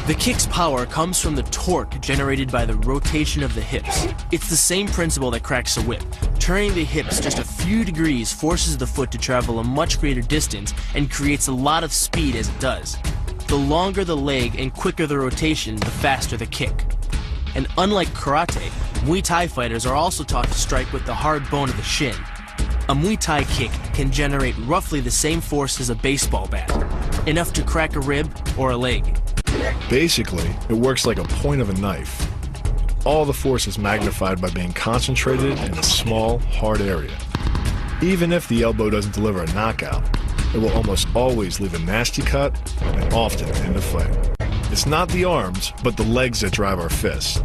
The kick's power comes from the torque generated by the rotation of the hips. It's the same principle that cracks a whip. Turning the hips just a few degrees forces the foot to travel a much greater distance and creates a lot of speed as it does. The longer the leg and quicker the rotation, the faster the kick. And unlike karate, Muay Thai fighters are also taught to strike with the hard bone of the shin. A Muay Thai kick can generate roughly the same force as a baseball bat, enough to crack a rib or a leg. Basically, it works like a point of a knife. All the force is magnified by being concentrated in a small, hard area. Even if the elbow doesn't deliver a knockout, it will almost always leave a nasty cut and often end the fight. It's not the arms, but the legs that drive our fists.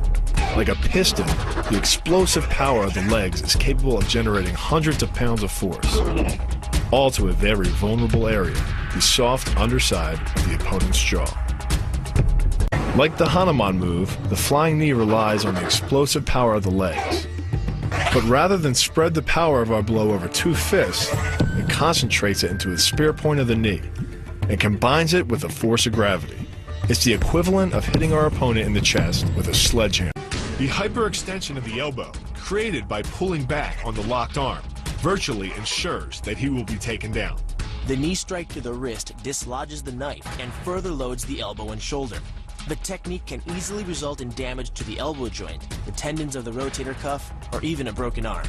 Like a piston, the explosive power of the legs is capable of generating hundreds of pounds of force, all to a very vulnerable area, the soft underside of the opponent's jaw. Like the Hanuman move, the flying knee relies on the explosive power of the legs. But rather than spread the power of our blow over two fists, it concentrates it into the spear point of the knee and combines it with the force of gravity. It's the equivalent of hitting our opponent in the chest with a sledgehammer. The hyperextension of the elbow, created by pulling back on the locked arm, virtually ensures that he will be taken down. The knee strike to the wrist dislodges the knife and further loads the elbow and shoulder. The technique can easily result in damage to the elbow joint, the tendons of the rotator cuff, or even a broken arm.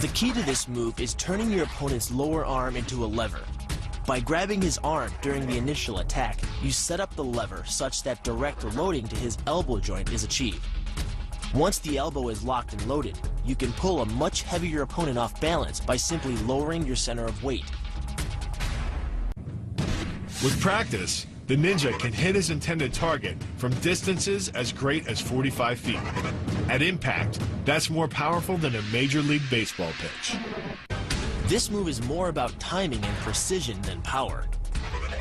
The key to this move is turning your opponent's lower arm into a lever. By grabbing his arm during the initial attack, you set up the lever such that direct loading to his elbow joint is achieved. Once the elbow is locked and loaded, you can pull a much heavier opponent off balance by simply lowering your center of weight. With practice, the ninja can hit his intended target from distances as great as 45 feet. At impact, that's more powerful than a Major League Baseball pitch. This move is more about timing and precision than power.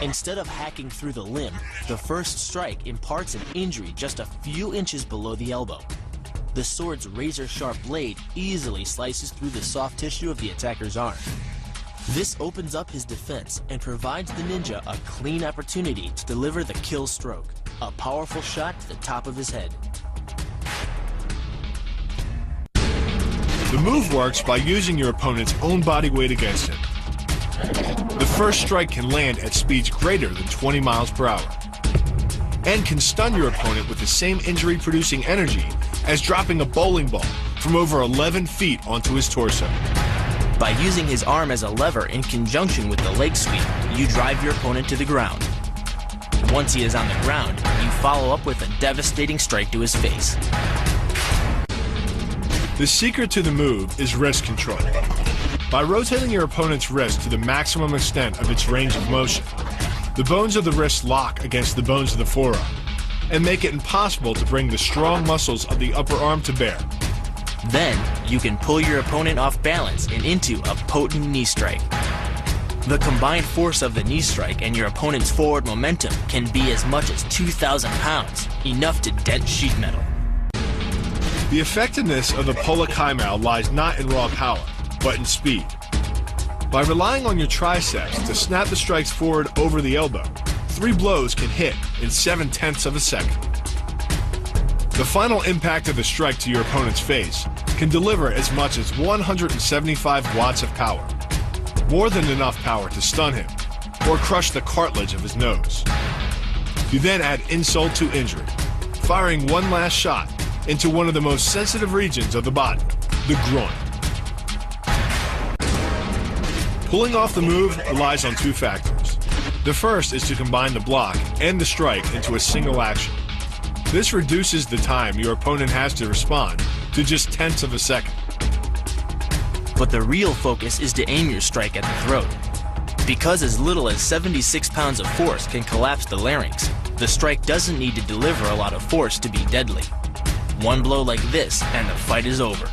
Instead of hacking through the limb, the first strike imparts an injury just a few inches below the elbow. The sword's razor-sharp blade easily slices through the soft tissue of the attacker's arm. This opens up his defense and provides the ninja a clean opportunity to deliver the kill stroke, a powerful shot to the top of his head. The move works by using your opponent's own body weight against him. The first strike can land at speeds greater than 20 miles per hour and can stun your opponent with the same injury-producing energy as dropping a bowling ball from over 11 feet onto his torso. By using his arm as a lever in conjunction with the leg sweep, you drive your opponent to the ground. Once he is on the ground, you follow up with a devastating strike to his face. The secret to the move is wrist control. By rotating your opponent's wrist to the maximum extent of its range of motion, the bones of the wrist lock against the bones of the forearm and make it impossible to bring the strong muscles of the upper arm to bear. Then, you can pull your opponent off balance and into a potent knee strike. The combined force of the knee strike and your opponent's forward momentum can be as much as 2,000 pounds, enough to dent sheet metal. The effectiveness of the Pola Kaimao lies not in raw power, but in speed. By relying on your triceps to snap the strikes forward over the elbow, 3 blows can hit in 7/10 of a second. The final impact of the strike to your opponent's face can deliver as much as 175 watts of power, more than enough power to stun him or crush the cartilage of his nose. You then add insult to injury, firing one last shot into one of the most sensitive regions of the body, the groin. Pulling off the move relies on 2 factors. The first is to combine the block and the strike into a single action. This reduces the time your opponent has to respond to just 1/10 of a second. But the real focus is to aim your strike at the throat. Because as little as 76 pounds of force can collapse the larynx, the strike doesn't need to deliver a lot of force to be deadly. One blow like this and the fight is over.